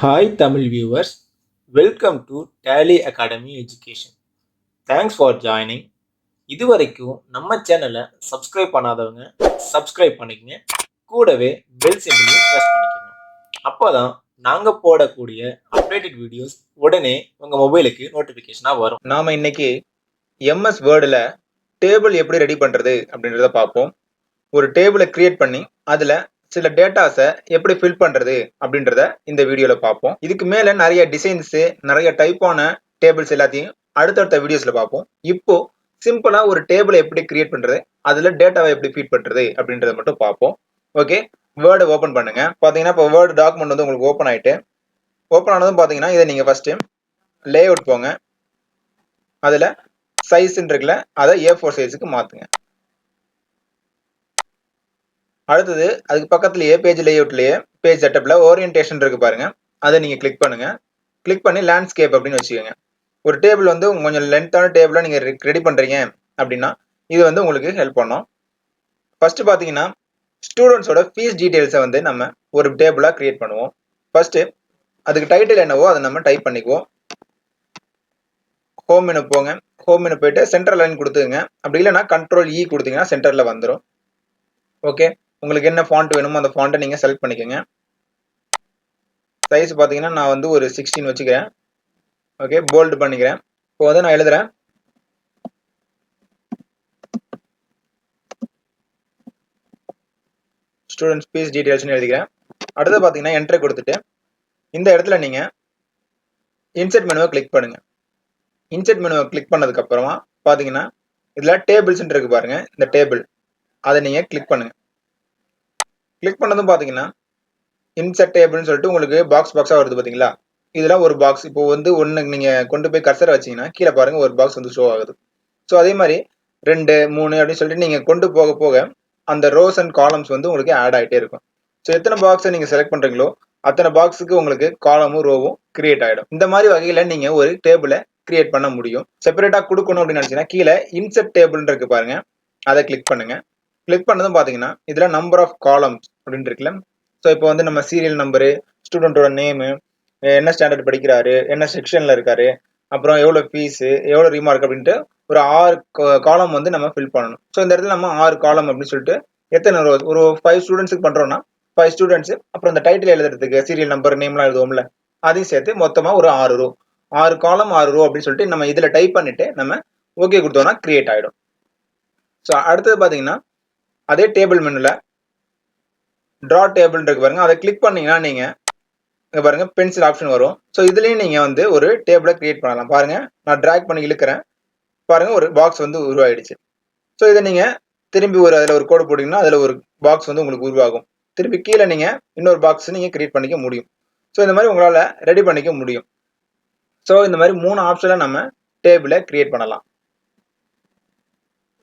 Hi Tamil viewers, welcome to Tally Academy Education. Thanks for joining. இதுவரைக்கும் நம்ம சேனலை subscribe பண்ணாதவங்க சப்ஸ்கிரைப் பண்ணிக்கங்க. கூடவே பெல் சிம்பிளையும் ப்ரெஸ் பண்ணிக்கோங்க. அப்போதான் நாங்கள் போடக்கூடிய அப்டேட்டட் வீடியோஸ் உடனே உங்கள் மொபைலுக்கு நோட்டிஃபிகேஷனாக வரும். நாம் இன்னைக்கு எம்எஸ் வேர்டில் டேபிள் எப்படி ரெடி பண்ணுறது அப்படின்றத பார்ப்போம். ஒரு டேபிளை கிரியேட் பண்ணி அதில் சில டேட்டாஸை எப்படி ஃபில் பண்றது அப்படின்றத இந்த வீடியோல பார்ப்போம். இதுக்கு மேல நிறைய டிசைன்ஸ், நிறைய டைப்பான டேபிள்ஸ் எல்லாத்தையும் அடுத்தடுத்த வீடியோஸ்ல பார்ப்போம். இப்போ சிம்பிளா ஒரு டேபிளை எப்படி கிரியேட் பண்றது, அதுல டேட்டாவை எப்படி ஃபீட் பண்றது அப்படின்றத மட்டும் பார்ப்போம். ஓகே, வேர்டை ஓபன் பண்ணுங்க. பாத்தீங்கன்னா இப்போ வேர்டு டாக்குமெண்ட் வந்து உங்களுக்கு ஓப்பன் ஆயிட்டு, ஓப்பன் ஆனதும் பாத்தீங்கன்னா இதை நீங்க ஃபர்ஸ்ட் லே அவுட் போங்க. அதுல சைஸ் இருக்குல்ல, அதை A4 சைஸுக்கு மாத்துங்க. அடுத்தது அதுக்கு பக்கத்துலயே பேஜ் லேஅவுட்லயே பேஜ் செட்டப்ல ஓரியன்டேஷன் இருக்கு பாருங்க, அதை நீங்க கிளிக் பண்ணுங்க. கிளிக் பண்ணி லேண்ட்ஸ்கேப் அப்படின்னு வச்சுக்கோங்க. ஒரு டேபிள் வந்து கொஞ்சம் லென்த்தான டேபிளா நீங்க ரெடி பண்றீங்க அப்படின்னா இது வந்து உங்களுக்கு ஹெல்ப் பண்ணும். ஃபர்ஸ்ட் பாத்தீங்கன்னா ஸ்டூடெண்ட்ஸோட ஃபீஸ் டீடைல்ஸை வந்து நம்ம ஒரு டேபிளா கிரியேட் பண்ணுவோம். ஃபர்ஸ்ட் அதுக்கு டைட்டில் என்னவோ அதை நம்ம டைப் பண்ணிக்குவோம். ஹோம் மெனு போங்க. ஹோம் மெனு போயிட்டு சென்டர் லைன் கொடுத்துங்க. அப்படி இல்லைன்னா கண்ட்ரோல் இ கொடுத்தீங்கன்னா சென்டர்ல வந்துடும். ஓகே, உங்களுக்கு என்ன ஃபாண்ட் வேணுமோ அந்த ஃபாண்ட்டை நீங்க செலக்ட் பண்ணிக்கோங்க. சைஸ் பாத்தீங்கன்னா நான் வந்து ஒரு 16 வச்சுக்கிறேன். ஓகே, போல்ட் பண்ணிக்கிறேன். இப்போ வந்து நான் எழுதுறேன் ஸ்டூடெண்ட்ஸ் ஃபீஸ் டீடைல்ஸ்னு எழுதிக்கிறேன். அடுத்து பாத்தீங்கன்னா என்ட்ரி கொடுத்துட்டு இந்த இடத்துல நீங்க இன்செர்ட் மெனுவை கிளிக் பண்ணுங்க. இன்செர்ட் மெனுவை கிளிக் பண்ணதுக்கு அப்புறமா பாத்தீங்கன்னா இதுல டேபிள்ஸ் இருக்கு பாருங்க, இந்த டேபிள் அதை நீங்க கிளிக் பண்ணுங்க. கிளிக் பண்ணதும் பாத்தீங்கன்னா இன்செர்ட் டேபிள்னு சொல்லிட்டு உங்களுக்கு பாக்ஸா வருது பாத்தீங்களா. இதுல ஒரு பாக்ஸ் இப்போ வந்து ஒன்னு நீங்க கொண்டு போய் கர்சர் வச்சீங்கன்னா கீழே பாருங்க ஒரு பாக்ஸ் வந்து ஷோ ஆகுது. ஸோ அதே மாதிரி 2, 3 அப்படின்னு சொல்லிட்டு நீங்க கொண்டு போக போக அந்த ரோஸ் அண்ட் காலம்ஸ் வந்து உங்களுக்கு ஆட் ஆகிட்டே இருக்கும். ஸோ எத்தனை பாக்ஸை நீங்க செலக்ட் பண்றீங்களோ அத்தனை பாக்ஸுக்கு உங்களுக்கு காலமும் ரோவும் கிரியேட் ஆயிடும். இந்த மாதிரி வகையில நீங்க ஒரு டேபிளை கிரியேட் பண்ண முடியும். செப்பரேட்டா கொடுக்கணும் அப்படின்னு நினைச்சீங்கன்னா கீழே இன்செர்ட் டேபிள் இருக்கு பாருங்க, அதை கிளிக் பண்ணுங்க. கிளிக் பண்ணதும் பாத்தீங்கன்னா இதுல நம்பர் ஆஃப் காலம்ஸ் அப்படின்னு இருக்குல்ல. ஸோ இப்போ வந்து நம்ம சீரியல் நம்பரு, ஸ்டூடெண்டோட நேமு, என்ன ஸ்டாண்டர்ட் படிக்கிறாரு, என்ன செக்ஷன்ல இருக்காரு, அப்புறம் எவ்வளவு ஃபீஸ், எவ்வளவு ரீமார்க் அப்படின்ட்டு ஒரு 6 காலம் வந்து நம்ம ஃபில் பண்ணணும். ஸோ இந்த இடத்துல நம்ம 6 காலம் அப்படின்னு சொல்லிட்டு எத்தனை ரோ, ஒரு 5 ஸ்டூடெண்ட்ஸுக்கு பண்றோம்னா 5 ஸ்டூடெண்ட்ஸ், அப்புறம் இந்த டைட்டில் எழுதுறதுக்கு சீரியல் நம்பர் நேம்லாம் எழுதுவோம்ல, அதையும் சேர்த்து மொத்தமா ஒரு 6 ரோ, 6 காலம் 6 ரோ அப்படின்னு சொல்லிட்டு நம்ம இதுல டைப் பண்ணிட்டு நம்ம ஓகே கொடுத்தோம்னா கிரியேட் ஆயிடும். ஸோ அடுத்தது பாத்தீங்கன்னா அதே டேபிள் மெனுல டிரா டேபிள் இருக்கு பாருங்க, அதை கிளிக் பண்ணீங்கன்னா நீங்க இங்க பாருங்க பென்சில் ஆப்ஷன் வரும். ஸோ இதுலயும் நீங்க வந்து ஒரு டேபிளை கிரியேட் பண்ணலாம். பாருங்க நான் டிராக் பண்ணி இழுக்கிறேன், பாருங்க ஒரு பாக்ஸ் வந்து உருவாயிடுச்சு. ஸோ இதை நீங்க திரும்பி அதுல ஒரு கோடு போட்டீங்கன்னா அதுல ஒரு பாக்ஸ் வந்து உங்களுக்கு உருவாகும். திருப்பி கீழே நீங்க இன்னொரு பாக்ஸ் நீங்க கிரியேட் பண்ணிக்க முடியும். ஸோ இந்த மாதிரி உங்களால ரெடி பண்ணிக்க முடியும். ஸோ இந்த மாதிரி 3 ஆப்ஷன்ல நம்ம டேபிளை கிரியேட் பண்ணலாம்.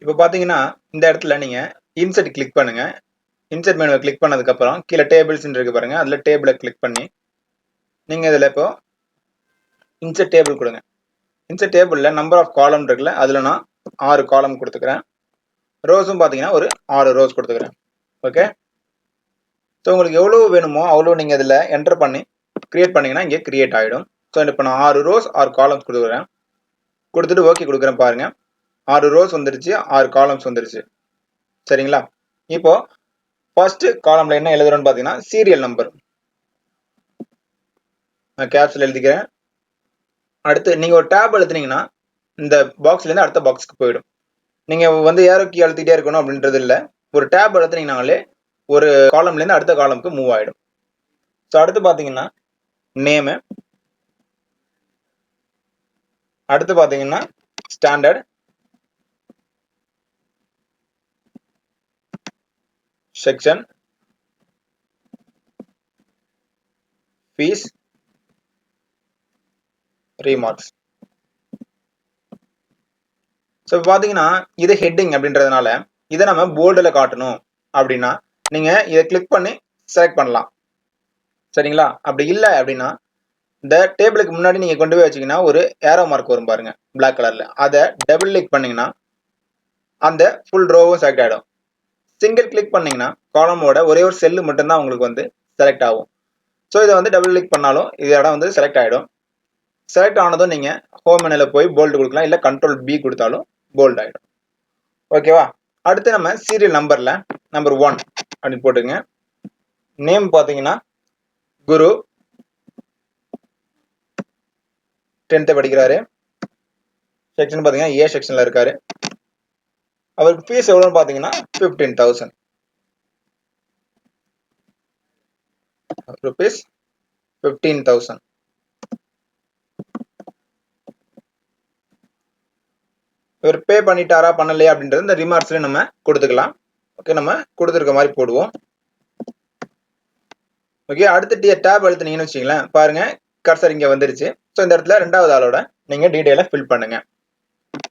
இப்போ பாத்தீங்கன்னா இந்த இடத்துல நீங்க இன்செர்ட் கிளிக் பண்ணுங்க. இன்செர்ட் மெனுவை கிளிக் பண்ணதுக்கு அப்புறம் கீழே டேபிள்ஸ் இருக்கு பாருங்க, அதுல டேபிளை கிளிக் பண்ணி நீங்க இதுல இப்போ இன்செர்ட் டேபிள் கொடுங்க. இன்செர்ட் டேபிள்ல நம்பர் ஆஃப் காலம் இருக்குல்ல, அதுல நான் 6 காலம் கொடுத்துக்கிறேன். ரோஸும் பாத்தீங்கன்னா ஒரு 6 ரோஸ் கொடுத்துக்கிறேன். ஓகே, ஸோ உங்களுக்கு எவ்வளவு வேணுமோ அவ்வளோ நீங்க இதுல என்டர் பண்ணி கிரியேட் பண்ணீங்கன்னா இங்கே கிரியேட் ஆயிடும். ஸோ இப்போ நான் 6 ரோஸ் 6 காலம்ஸ் கொடுக்குறேன். கொடுத்துட்டு ஓகே கொடுக்குறேன். பாருங்க 6 ரோஸ் வந்துருச்சு, 6 காலம்ஸ் வந்துருச்சு. சரிங்களா. இப்போ ஃபர்ஸ்ட் காலம்ல என்ன எழுதுறோம்னு பாத்தீங்கன்னா சீரியல் நம்பர் நான் கேப்ஸ்ல எழுதிக்கிறேன். அடுத்து நீங்க ஒரு டேப் எழுத்துனீங்கன்னா இந்த பாக்ஸ்ல இருந்து அடுத்த பாக்ஸ்க்கு போயிடும். நீங்க வந்து ஏரோ கீ அழுத்திட்டே இருக்கணும் அப்படின்றது இல்ல, ஒரு டேப் அழுத்தினீங்கனாலே ஒரு காலம்ல இருந்து அடுத்த காலம்க்கு மூவ் ஆயிடும். ஸோ அடுத்து பாத்தீங்கன்னா நேமு, அடுத்து பாத்தீங்கன்னா standard, section, fees, remarks. So பாத்தீங்கன்னா இது ஹெட்டிங் அப்படின்றதுனால இதை நம்ம போல்டில் காட்டணும் அப்படின்னா நீங்க இதை கிளிக் பண்ணி செலக்ட் பண்ணலாம். சரிங்களா. அப்படி இல்லை அப்படின்னா இந்த டேபிளுக்கு முன்னாடி நீங்க கொண்டு போய் வச்சீங்கன்னா ஒரு ஏரோ மார்க் வரும் பாருங்க பிளாக் கலர்ல, அதை டபுள் கிளிக் பண்ணீங்கன்னா அந்த ஃபுல் ரோவும் செலக்ட் ஆயிடும். சிங்கிள் கிளிக் பண்ணீங்கன்னா காலமோட ஒரே ஒரு செல்லு மட்டும்தான் உங்களுக்கு வந்து செலக்ட் ஆகும். ஸோ இதை வந்து டபுள் கிளிக் பண்ணாலும் இது இடம் வந்து செலக்ட் ஆகிடும். செலக்ட் ஆனதும் நீங்கள் ஹோம் மெனுவில் போய் போல்டு கொடுக்கலாம், இல்லை கண்ட்ரோல் பி கொடுத்தாலும் போல்ட் ஆகிடும். ஓகேவா? அடுத்து நம்ம சீரியல் நம்பரில் நம்பர் 1 அப்படின்னு போட்டுங்க. நேம் பார்த்தீங்கன்னா குரு, 10th படிக்கிறாரு. செக்ஷன் பார்த்தீங்கன்னா ஏ செக்ஷனில் இருக்காரு. அவருக்கு ஃபீஸ் எவ்வளோன்னு பார்த்தீங்கன்னா 15,000 rupees. 15,000. இவர் பே பண்ணிட்டாரா பண்ணலையா அப்படின்றது இந்த ரிமார்க்ஸ்ல நம்ம கொடுத்துக்கலாம். ஓகே, நம்ம கொடுத்துருக்க மாதிரி போடுவோம். ஓகே, அடுத்து டேப் அழுத்தினீங்கன்னு வச்சுங்களேன், பாருங்க கர்சர் இங்கே வந்துருச்சு. ஸோ இந்த இடத்துல 2வது ஆளோட நீங்கள் டீட்டெயிலை ஃபில் பண்ணுங்க.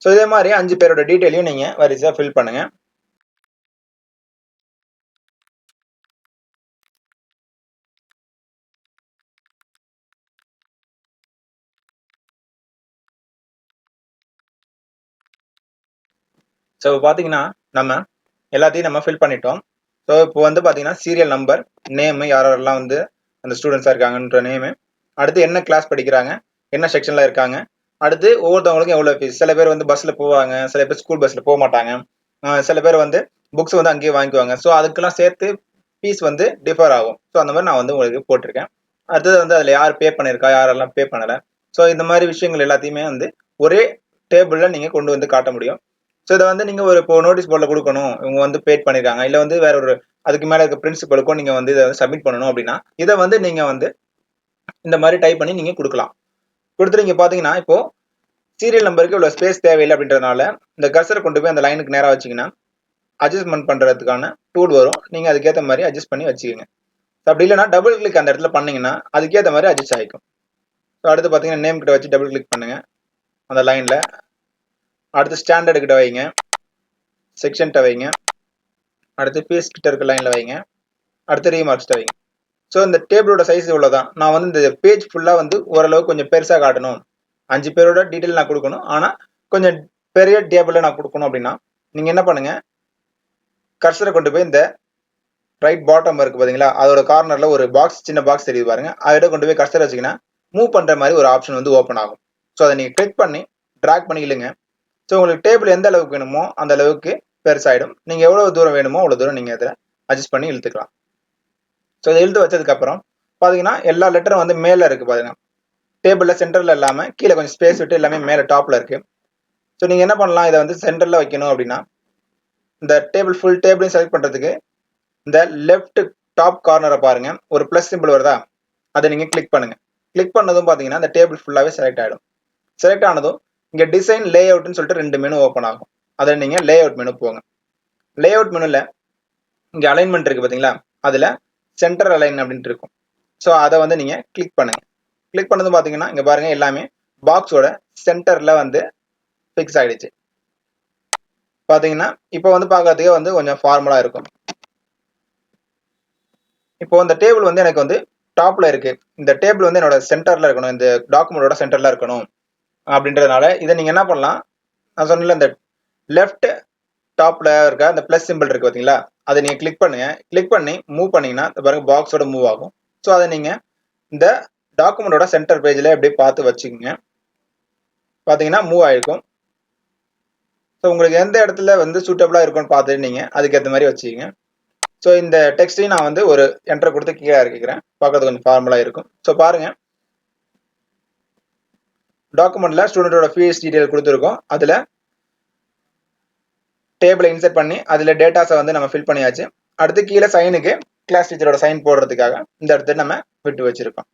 ஸோ இதே மாதிரி 5 பேரோட டீட்டெயிலையும் நீங்கள் வரிசையாக ஃபில் பண்ணுங்க. ஸோ பார்த்தீங்கன்னா நம்ம எல்லாத்தையும் நம்ம ஃபில் பண்ணிட்டோம். ஸோ இப்போ வந்து பார்த்தீங்கன்னா சீரியல் நம்பர், நேமு, யாரெல்லாம் வந்து அந்த ஸ்டூடெண்ட்ஸாக இருக்காங்கன்ற நேமு, அடுத்து என்ன கிளாஸ் படிக்கிறாங்க, என்ன செக்ஷனில் இருக்காங்க, அடுத்து ஒவ்வொருத்தவங்களுக்கும் எவ்வளோ ஃபீஸ். சில பேர் வந்து பஸ்ஸில் போவாங்க, சில பேர் ஸ்கூல் பஸ்ஸில் போக மாட்டாங்க, சில பேர் வந்து புக்ஸ் வந்து அங்கேயே வாங்கிக்குவாங்க. ஸோ அதுக்கெல்லாம் சேர்த்து ஃபீஸ் வந்து டிஃபர் ஆகும். ஸோ அந்த மாதிரி நான் வந்து உங்களுக்கு போட்டிருக்கேன். அடுத்தது வந்து அதில் யார் பே பண்ணியிருக்கா, யாரெல்லாம் பே பண்ணலை. ஸோ இந்த மாதிரி விஷயங்கள் எல்லாத்தையுமே வந்து ஒரே டேபிளில் நீங்கள் கொண்டு வந்து காட்ட முடியும். ஸோ இதை வந்து நீங்கள் ஒரு இப்போ நோட்டீஸ் போர்டில் கொடுக்கணும், இவங்க வந்து பேட் பண்ணியிருக்காங்க, இல்லை வந்து வேற ஒரு அதுக்கு மேலே இருக்க பிரின்சிபலுக்கும் நீங்கள் வந்து இதை சப்மிட் பண்ணணும் அப்படின்னா இதை வந்து நீங்கள் வந்து இந்த மாதிரி டைப் பண்ணி நீங்கள் கொடுக்கலாம். கொடுத்துட்டு இங்கே பார்த்தீங்கன்னா இப்போ சீரியல் நம்பருக்கு இவ்வளோ ஸ்பேஸ் தேவையில்லை அப்படின்றதுனால இந்த கர்சரை கொண்டு போய் அந்த லைனுக்கு நேராக வச்சிங்கன்னா அட்ஜஸ்ட்மெண்ட் பண்ணுறதுக்கான டூல் வரும். நீங்கள் அதுக்கேற்ற மாதிரி அட்ஜஸ்ட் பண்ணி வச்சுக்கோங்க. அப்படி இல்லைனா டபுள் கிளிக் அந்த இடத்துல பண்ணீங்கன்னா அதுக்கேற்ற மாதிரி அட்ஜஸ்ட் ஆகிக்கும். ஸோ அடுத்து பார்த்தீங்கன்னா நேம் கிட்ட வச்சு டபுள் கிளிக் பண்ணுங்க அந்த லைனில். அடுத்து ஸ்டாண்டர்டு கிட்ட வைங்க, செக்ஷன்கிட்ட வைங்க, அடுத்து பேஸ் கிட்ட இருக்க லைனில் வைங்க, அடுத்து ரீமார்க்ஸ்கிட்ட வைங்க. ஸோ இந்த டேபிளோட சைஸ் இவ்வளோதான். நான் வந்து இந்த பேஜ் ஃபுல்லாக வந்து ஓரளவுக்கு கொஞ்சம் பெருசாக காட்டணும், 5 பேரோட டீட்டெயில் நான் கொடுக்கணும், ஆனால் கொஞ்சம் பெரிய டேபிளில் நான் கொடுக்கணும் அப்படின்னா நீங்கள் என்ன பண்ணுங்க, கர்சரை கொண்டு போய் இந்த ரைட் பாட்டம் இருக்கு பார்த்தீங்களா, அதோட கார்னரில் ஒரு பாக்ஸ், சின்ன பாக்ஸ் தெரியுது பாருங்க, அதோட கொண்டு போய் கர்சர் வச்சிங்கன்னா மூவ் பண்ணுற மாதிரி ஒரு ஆப்ஷன் வந்து ஓப்பன் ஆகும். ஸோ அதை நீங்கள் கிளிக் பண்ணி ட்ராக் பண்ணி இழுங்க. ஸோ உங்களுக்கு டேபிள் எந்த அளவுக்கு வேணுமோ அந்த அளவுக்கு பெருசாயிடும். நீங்கள் எவ்வளோ தூரம் வேணுமோ அவ்வளோ தூரம் நீங்கள் இதில் அட்ஜஸ்ட் பண்ணி இழுத்துக்கலாம். ஸோ இதை இழுத்து வச்சதுக்கப்புறம் பார்த்தீங்கன்னா எல்லா லெட்டரும் வந்து மேலே இருக்குது பாருங்க, டேபிளில் சென்டரில் இல்லாமல் கீழே கொஞ்சம் ஸ்பேஸ் விட்டு எல்லாமே மேலே டாப்பில் இருக்குது. ஸோ நீங்கள் என்ன பண்ணலாம், இதை வந்து சென்டரில் வைக்கணும் அப்படின்னா இந்த டேபிள் ஃபுல் டேபிளையும் செலக்ட் பண்ணுறதுக்கு இந்த லெஃப்ட் டாப் கார்னரை பாருங்க, ஒரு ப்ளஸ் சிம்பிள் வருதா, அதை நீங்கள் கிளிக் பண்ணுங்க. கிளிக் பண்ணதும் பார்த்தீங்கன்னா இந்த டேபிள் ஃபுல்லாகவே செலக்ட் ஆகிடும். செலக்ட் ஆனதும் இங்கே டிசைன் லே அவுட்னு சொல்லிட்டு 2 மெனு ஓப்பன் ஆகும். அதில் நீங்கள் லே அவுட் மெனு போங்க. லே அவுட் மெனுவில் இங்கே அலைன்மெண்ட் இருக்குது பார்த்தீங்களா, அதில் சென்டர் அலைன் அப்படின்ட்டு இருக்கும். ஸோ அதை வந்து நீங்கள் கிளிக் பண்ணுங்க. கிளிக் பண்ணதும் பார்த்தீங்கன்னா இங்கே பாருங்க எல்லாமே பாக்ஸோட சென்டரில் வந்து ஃபிக்ஸ் ஆகிடுச்சு. பார்த்தீங்கன்னா இப்போ வந்து பார்க்கறதுக்கே வந்து கொஞ்சம் ஃபார்மலாக இருக்கும். இப்போ இந்த டேபிள் வந்து எனக்கு வந்து டாப்ல இருக்கு, இந்த டேபிள் வந்து என்னோட சென்டர்ல இருக்கணும், இந்த டாக்குமெண்டோட சென்டர்ல இருக்கணும் அப்படின்றதுனால இதை நீங்க என்ன பண்ணலாம், நான் சொன்னல இந்த லெஃப்ட் டாப்ல இருக்க அந்த பிளஸ் சிம்பிள் இருக்கு பார்த்தீங்களா, அதை நீங்க கிளிக் பண்ணுங்க. கிளிக் பண்ணி மூவ் பண்ணீங்கன்னா பாருங்க பாக்ஸோட மூவ் ஆகும். ஸோ அதை நீங்க இந்த டாக்குமெண்டோட சென்டர் பேஜ்ல அப்படியே பார்த்து வச்சுக்கோங்க. பார்த்தீங்கன்னா மூவ் ஆயிருக்கும். ஸோ உங்களுக்கு எந்த இடத்துல வந்து சூட்டபிளா இருக்கும்னு பார்த்துட்டு நீங்க அதுக்கேற்ற மாதிரி வச்சுக்கோங்க. ஸோ இந்த டெக்ஸ்டையும் நான் வந்து ஒரு என்டர் கொடுத்து கீழே இறக்கிக்கிறேன், பார்க்கறது கொஞ்சம் ஃபார்மலாக இருக்கும். ஸோ பாருங்க டாக்குமெண்ட்ல ஸ்டூடெண்டோட ஃபீஸ் டீடைல் கொடுத்துருக்கோம், அதில் டேபிளை இன்சர்ட் பண்ணி அதில் டேட்டாஸை வந்து நம்ம ஃபில் பண்ணியாச்சு. அடுத்து கீழே சைனுக்கு கிளாஸ் டீச்சரோட சைன் போடுறதுக்காக இந்த இடத்துல நம்ம விட்டு வச்சிருக்கோம்.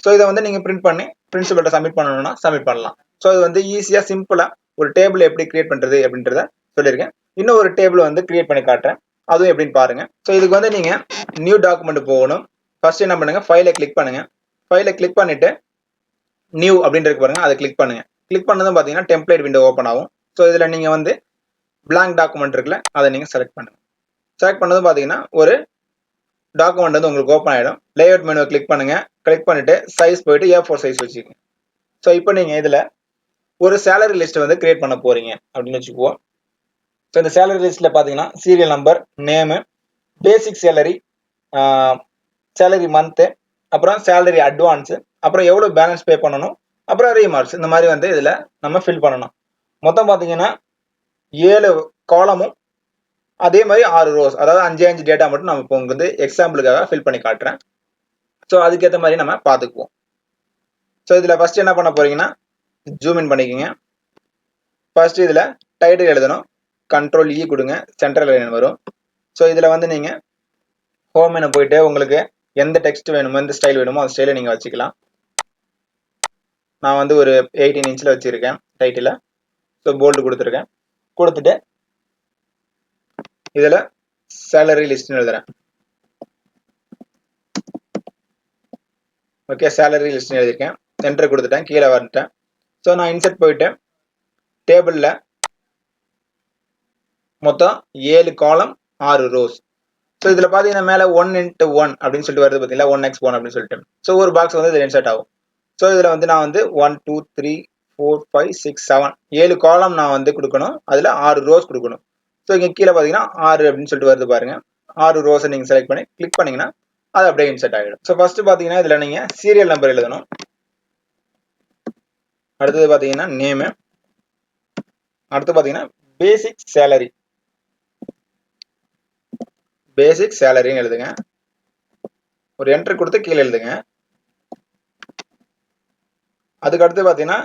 ஸோ இதை வந்து நீங்கள் பிரிண்ட் பண்ணி பிரின்சிபல்கிட்ட சப்மிட் பண்ணணும்னா சப்மிட் பண்ணலாம். ஸோ இது வந்து ஈஸியாக சிம்பிளாக ஒரு டேபிள் எப்படி கிரியேட் பண்ணுறது அப்படின்றத சொல்லியிருக்கேன். இன்னும் ஒரு டேபிள் வந்து கிரியேட் பண்ணி காட்டுறேன், அதுவும் எப்படின்னு பாருங்க. ஸோ இதுக்கு வந்து நீங்கள் நியூ டாக்குமெண்ட் போகணும். ஃபர்ஸ்ட் என்ன பண்ணுங்க, ஃபைலை கிளிக் பண்ணுங்க. ஃபைலை கிளிக் பண்ணிட்டு நியூ அப்படின்றது பாருங்க, அதை கிளிக் பண்ணுங்க. கிளிக் பண்ணதும் பார்த்தீங்கன்னா டெம்ப்ளேட் விண்டோ ஓப்பன் ஆகும். ஸோ இதில் நீங்கள் வந்து பிளாங்க் டாக்குமெண்ட் இருக்குல்ல, அதை நீங்கள் செலக்ட் பண்ணுங்க. செலக்ட் பண்ணதும் பார்த்தீங்கன்னா ஒரு டாக்குமெண்ட் வந்து உங்களுக்கு ஓப்பன் ஆகிடும். லேஅவுட் மெனுவை கிளிக் பண்ணுங்க. கிளிக் பண்ணிட்டு சைஸ் போயிட்டு A4 சைஸ் வச்சுக்கோங்க. ஸோ இப்போ நீங்கள் இதில் ஒரு சேலரி லிஸ்ட் வந்து கிரியேட் பண்ண போறீங்க அப்படின்னு வச்சுக்குவோம். ஸோ இந்த சேலரி லிஸ்ட்டில் பார்த்தீங்கன்னா சீரியல் நம்பர், நேமு, பேசிக் சேலரி, சேலரி மந்த்து, அப்புறம் சேலரி அட்வான்ஸ், அப்புறம் எவ்வளவு பேலன்ஸ் பே பண்ணணும், அப்புறம் ரீமார்க்ஸ். இந்த மாதிரி வந்து இதுல நம்ம ஃபில் பண்ணணும். மொத்தம் பாத்தீங்கன்னா 7 காலமும் அதே மாதிரி 6 ரோஸ், அதாவது 5 டேட்டா மட்டும் நம்ம இப்போ வந்து எக்ஸாம்பிளுக்காக ஃபில் பண்ணி காட்டுறேன். ஸோ அதுக்கேற்ற மாதிரி நம்ம பார்த்துக்குவோம். ஸோ இதுல ஃபர்ஸ்ட் என்ன பண்ண போறீங்கன்னா, ஜூம் இன் பண்ணிக்கோங்க. ஃபர்ஸ்ட் இதுல டைட்டில் எழுதணும். கண்ட்ரோல் இ கொடுங்க, சென்ட்ரல் லைன் வரும். ஸோ இதுல வந்து நீங்க ஹோம் மெனு போயிட்டு உங்களுக்கு எந்த டெக்ஸ்ட் வேணுமோ, எந்த ஸ்டைல் வேணுமோ அந்த ஸ்டைலை நீங்க வச்சுக்கலாம். நான் வந்து ஒரு 18 இன்ச்ல வச்சிருக்கேன் டைட்டில. ஸோ போல்டு கொடுத்துருக்கேன். கொடுத்துட்டு இதுல சேலரி லிஸ்ட்னு எழுதுறேன். ஓகே, சேலரி லிஸ்ட்னு எழுதிருக்கேன். என்டர் கொடுத்துட்டேன், கீழே வந்துட்டேன். ஸோ நான் இன்சர்ட் போயிட்டு டேபிள்ல மொத்தம் 7 காலம் 6 ரோஸ். ஸோ இதுல பாத்தீங்கன்னா மேல 1 into 1 அப்படின்னு சொல்லிட்டு வருது பாத்தீங்களா, 1x1 அப்படின்னு சொல்லிட்டு. ஸோ ஒரு பாக்ஸ் வந்து இதுல இன்சர்ட் ஆகும். ஸோ இதுல வந்து நான் வந்து 1 2 3 4 5 6 7 7 காலம் நான் வந்து கொடுக்கணும். அதுல 6 ரோஸ் கொடுக்கணும். ஸோ இங்க கீழே பாத்தீங்கன்னா 6 அப்படின்னு சொல்லிட்டு வருது பாருங்க. 6 ரோஸை நீங்க செலக்ட் பண்ணி கிளிக் பண்ணீங்கன்னா அது அப்படியே இன்சர்ட் ஆகிடும். ஸோ ஃபர்ஸ்ட் பாத்தீங்கன்னா இதுல நீங்க சீரியல் நம்பர் எழுதணும். அடுத்தது பாத்தீங்கன்னா நேம். அடுத்து பாத்தீங்கன்னா பேசிக் சேலரி. பேசிக் சேலரின்னு எழுதுங்க. ஒரு என்டர் கொடுத்து கீழே எழுதுங்க. அதுக்கு அடுத்து பாத்தீங்கன்னா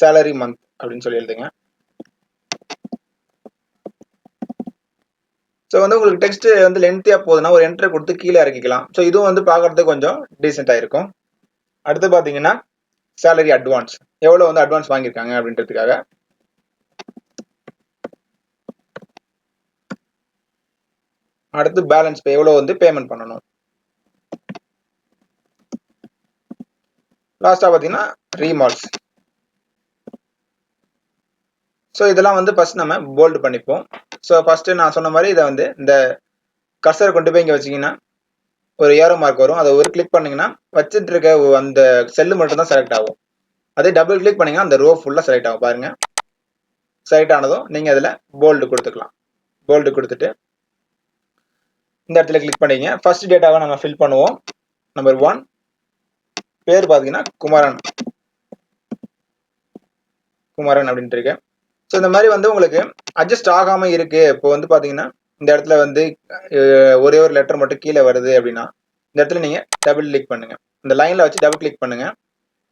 சேலரி மந்த் அப்படின்னு சொல்லி எழுதுங்க. ஸோ வந்து உங்களுக்கு டெக்ஸ்ட் வந்து லென்த்தியா போகுதுன்னா ஒரு என்டர் கொடுத்து கீழே இறக்கிக்கலாம். ஸோ இதுவும் வந்து பார்க்கறதுக்கு கொஞ்சம் டீசெண்டா இருக்கும். அடுத்து பாத்தீங்கன்னா சேலரி அட்வான்ஸ், எவ்வளவு வந்து அட்வான்ஸ் வாங்கியிருக்காங்க அப்படின்றதுக்காக. அடுத்து பேலன்ஸ் பே, எவ்வளவு வந்து பேமெண்ட் பண்ணணும். லாஸ்டா பாத்தீங்கன்னா ரீமார்க்ஸ். ஸோ இதெல்லாம் வந்து ஃபர்ஸ்ட் நம்ம போல்டு பண்ணிப்போம். ஸோ ஃபர்ஸ்ட் நான் சொன்ன மாதிரி இதை வந்து இந்த கர்சரை கொண்டு போய் இங்க வச்சீங்கன்னா ஒரு ஏரோ மார்க் வரும். அதை ஒரு கிளிக் பண்ணீங்கன்னா வச்சுட்டு இருக்க அந்த செல்லு மட்டும் தான் செலக்ட் ஆகும். அதே டபுள் கிளிக் பண்ணீங்கன்னா அந்த ரோ ஃபுல்லா செலக்ட் ஆகும். பாருங்க, செலக்ட் ஆனதும் நீங்க அதுல போல்டு கொடுத்துக்கலாம். போல்டு கொடுத்துட்டு இந்த இடத்துல கிளிக் பண்ணீங்க. ஃபர்ஸ்ட் டேட்டாவை நம்ம ஃபில் பண்ணுவோம். நம்பர் 1 பேர் பாத்தீங்கன்னா குமரன். குமரன் அப்படின்ட்டு இருக்கு. ஸோ இந்த மாதிரி வந்து உங்களுக்கு அட்ஜஸ்ட் ஆகாம இருக்கு. இப்போ வந்து பாத்தீங்கன்னா இந்த இடத்துல வந்து ஒரே ஒரு லெட்டர் மட்டும் கீழே வருது அப்படின்னா இந்த இடத்துல நீங்க டபுள் கிளிக் பண்ணுங்க. இந்த லைன்ல வச்சு டபுள் கிளிக் பண்ணுங்க.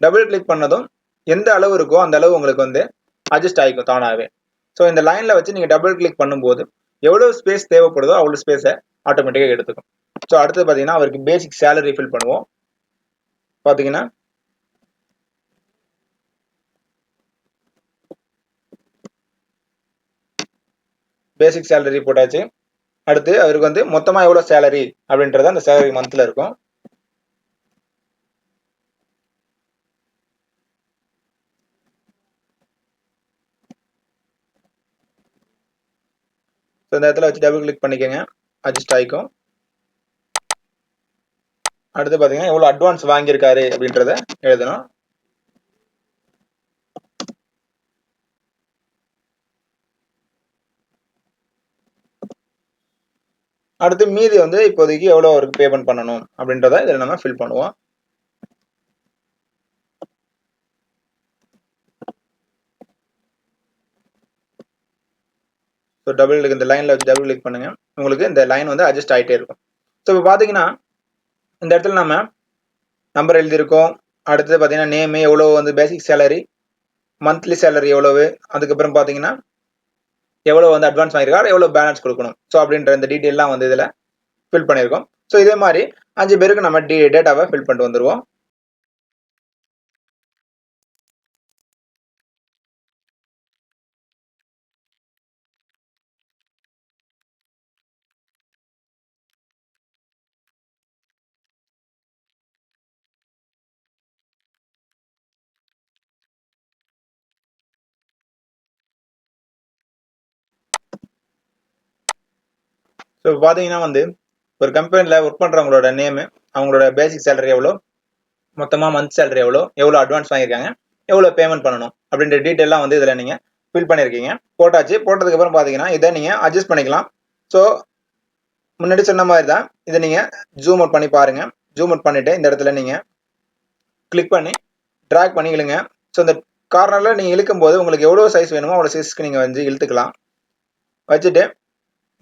டபுள் கிளிக் பண்ணதும் எந்த அளவு இருக்கோ அந்த அளவு உங்களுக்கு வந்து அட்ஜஸ்ட் ஆகிக்கும் தானாவே. ஸோ இந்த லைன்ல வச்சு நீங்க டபுள் கிளிக் பண்ணும்போது எவ்வளவு ஸ்பேஸ் தேவைப்படுதோ அவ்வளவு ஸ்பேஸை ஆட்டோமேட்டிக்காக எடுத்துக்கும். ஸோ அடுத்து பாத்தீங்கன்னா அவருக்கு பேசிக் சேலரி ஃபில் பண்ணுவோம். பாத்தீங்கன்னா பேசிக் சேலரி போட்டாச்சு. அடுத்து அவருக்கு வந்து மொத்தமா எவ்வளவு சேலரி அப்படின்றது அந்த சேலரி மந்த்ல இருக்கும். இந்த இடத்துல வச்சு டபுள் கிளிக் பண்ணிக்கோங்க, அட்ஜஸ்ட் ஆகிக்கும். அடுத்து பாத்தீங்கன்னா எவ்வளவு அட்வான்ஸ் வாங்கியிருக்காரு அப்படின்றத எழுதணும். அடுத்து மீதி வந்து இப்போதைக்கு எவ்வளவு அவருக்கு பேமெண்ட் பண்ணணும் அப்படின்றத இதில் நம்ம ஃபில் பண்ணுவோம். ஸோ டபுள் கிளிக், இந்த லைன்ல வச்சு டபுள் கிளிக் பண்ணுங்க. உங்களுக்கு இந்த லைன் வந்து அட்ஜஸ்ட் ஆகிட்டே இருக்கும். ஸோ இப்போ பாத்தீங்கன்னா இந்த இடத்துல நம்ம நம்பர் எழுதியிருக்கோம். அடுத்தது பாத்தீங்கன்னா நேம் எவ்வளவு வந்து பேசிக் சேலரி, மந்த்லி சேலரி எவ்வளவு, அதுக்கப்புறம் பாத்தீங்கன்னா எவ்வளவு வந்து அட்வான்ஸ் வாங்கியிருக்காரு, எவ்வளவு பேலன்ஸ் கொடுக்கணும். ஸோ அப்படின்ற இந்த டீட்டெயிலாம் வந்து இதுல ஃபில் பண்ணியிருக்கோம். ஸோ இதே மாதிரி 5 பேருக்கு நம்ம டேட்டாவை ஃபில் பண்ணிட்டு வந்துருவோம். ஸோ பாத்தீங்கன்னா வந்து ஒரு கம்பெனில ஒர்க் பண்றவங்களோட நேம், அவங்களோட பேசிக் சேலரி எவ்வளோ, மொத்தமா மந்த் சேலரி எவ்வளோ, எவ்வளோ அட்வான்ஸ் வாங்கியிருக்காங்க, எவ்வளோ பேமெண்ட் பண்ணணும் அப்படின்ற டீட்டெயிலாம் வந்து இதில் நீங்க ஃபில் பண்ணியிருக்கீங்க. போட்டாச்சு. போட்டதுக்கு அப்புறம் பாத்தீங்கன்னா இதை நீங்க அட்ஜஸ்ட் பண்ணிக்கலாம். ஸோ முன்னாடி சொன்ன மாதிரி தான் இதை நீங்க ஜூம் அவுட் பண்ணி பாருங்க. ஜூம் அவுட் பண்ணிட்டு இந்த இடத்துல நீங்கள் கிளிக் பண்ணி ட்ராக் பண்ணி இழுங்க. ஸோ இந்த கார்னரில் நீங்கள் இழுக்கும் போது உங்களுக்கு எவ்வளோ சைஸ் வேணுமோ அவ்வளோ சைஸ்க்கு நீங்கள் வந்து இழுத்துக்கலாம். வச்சுட்டு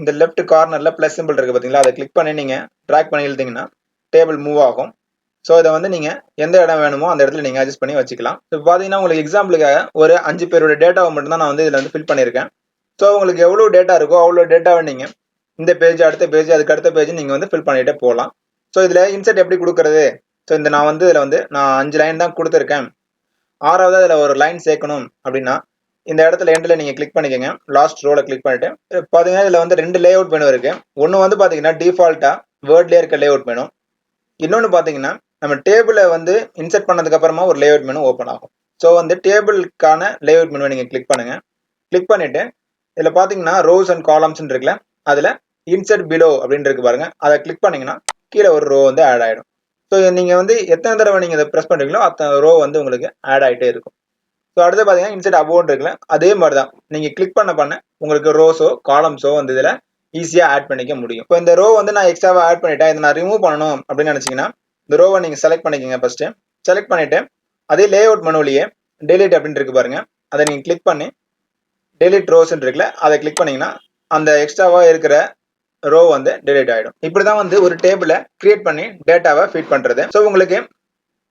இந்த லெஃப்ட் கார்னரில் ப்ளஸ் சிம்பிள் இருக்குது பார்த்தீங்களா, அதை கிளிக் பண்ணி நீங்கள் ட்ராக் பண்ணி இழுத்தீங்கன்னா டேபிள் மூவ் ஆகும். ஸோ இதை வந்து நீங்கள் எந்த இடம் வேணுமோ அந்த இடத்துல நீங்கள் அட்ஜஸ்ட் பண்ணி வச்சுக்கலாம். இப்போ பார்த்தீங்கன்னா உங்களுக்கு எக்ஸாம்பிளுக்காக ஒரு 5 பேரோட டேட்டாவை மட்டும்தான் நான் வந்து இதில் வந்து ஃபில் பண்ணியிருக்கேன். ஸோ உங்களுக்கு எவ்வளோ டேட்டா இருக்கோ அவ்வளோ டேட்டாவை நீங்கள் இந்த பேஜ், அடுத்த பேஜ், அதுக்கு அடுத்த பேஜ் நீங்கள் வந்து ஃபில் பண்ணிகிட்டே போகலாம். ஸோ இதில் இன்சர்ட் எப்படி கொடுக்குறது? ஸோ இந்த நான் வந்து இதில் வந்து நான் 5 லைன் தான் கொடுத்துருக்கேன். 6வது அதில் ஒரு லைன் சேர்க்கணும் அப்படின்னா இந்த இடத்துல எண்டில் நீங்கள் கிளிக் பண்ணிக்கோங்க. லாஸ்ட் ரோவில் கிளிக் பண்ணிட்டு பார்த்தீங்கன்னா இதில் வந்து 2 லே அவுட் மெனு இருக்குது. ஒன்று வந்து பார்த்தீங்கன்னா டிஃபால்ட்டாக வேர்ட்லேயே இருக்க லே அவுட் மெனு. இன்னொன்று பார்த்தீங்கன்னா நம்ம டேபிளை வந்து இன்சர்ட் பண்ணதுக்கு அப்புறமா ஒரு லே அவுட் மெனு ஓப்பன் ஆகும். ஸோ வந்து டேபிளுக்கான லே அவுட் மெனுவை நீங்கள் கிளிக் பண்ணுங்கள். கிளிக் பண்ணிவிட்டு இதில் பார்த்தீங்கன்னா ரோஸ் அண்ட் காலம்ஸ் இருக்குல்ல, அதில் இன்சர்ட் பிலோ அப்படின்னு இருக்கு பாருங்க, அதை கிளிக் பண்ணீங்கன்னா கீழே ஒரு ரோ வந்து ஆட் ஆகிடும். ஸோ நீங்கள் வந்து எத்தனை தடவை நீங்கள் இதை ப்ரெஸ் பண்ணுறீங்களோ அத்தனை ரோ வந்து உங்களுக்கு ஆட் ஆகிட்டே இருக்கும். ஸோ அடுத்து பார்த்தீங்கன்னா இன்சர்ட் அபோன் இருக்குல்ல, அதே மாதிரி தான் நீங்கள் கிளிக் பண்ண உங்களுக்கு ரோஸோ காலம்ஸோ வந்து இதில் ஈஸியாக ஆட் பண்ணிக்க முடியும். இப்போ இந்த ரோ வந்து நான் எக்ஸ்ட்ராவாக ஆட் பண்ணிட்டேன், இதை நான் ரிமூவ் பண்ணணும் அப்படின்னு நினச்சிங்கன்னா இந்த ரோவை நீங்கள் செலக்ட் பண்ணிக்கோங்க. ஃபர்ஸ்ட்டு செலக்ட் பண்ணிவிட்டு அதே லே அவுட் மெனுவிலேயே டெலிட் அப்படின்னு இருக்கு பாருங்க, அதை நீங்கள் கிளிக் பண்ணி டெலிட் ரோஸ் இருக்குல்ல, அதை கிளிக் பண்ணீங்கன்னா அந்த எக்ஸ்ட்ராவாக இருக்கிற ரோ வந்து டெலிட் ஆகிடும். இப்படி தான் வந்து ஒரு டேபிளை கிரியேட் பண்ணி டேட்டாவை ஃபீட் பண்ணுறது. ஸோ உங்களுக்கு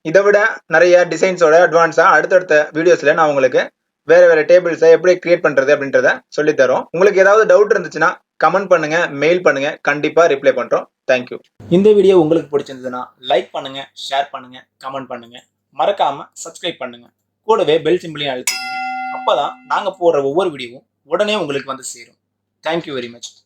இதை விட நிறைய டிசைன்ஸோட அட்வான்ஸாக அடுத்தடுத்த வீடியோஸில் நான் உங்களுக்கு வேறு டேபிள்ஸை எப்படி கிரியேட் பண்ணுறது அப்படின்றத சொல்லித்தரோம். உங்களுக்கு ஏதாவது டவுட் இருந்துச்சுன்னா கமெண்ட் பண்ணுங்க, மெயில் பண்ணுங்க, கண்டிப்பாக ரிப்ளை பண்ணுறோம். தேங்க்யூ. இந்த வீடியோ உங்களுக்கு பிடிச்சிருந்ததுன்னா லைக் பண்ணுங்க, ஷேர் பண்ணுங்க, கமெண்ட் பண்ணுங்க, மறக்காம சப்ஸ்கிரைப் பண்ணுங்க, கூடவே பெல் சிம்பிளையும் அழுத்திக்கங்க. அப்பதான் நாங்கள் போடுற ஒவ்வொரு வீடியோவும் உடனே உங்களுக்கு வந்து சேரும். Thank you very much.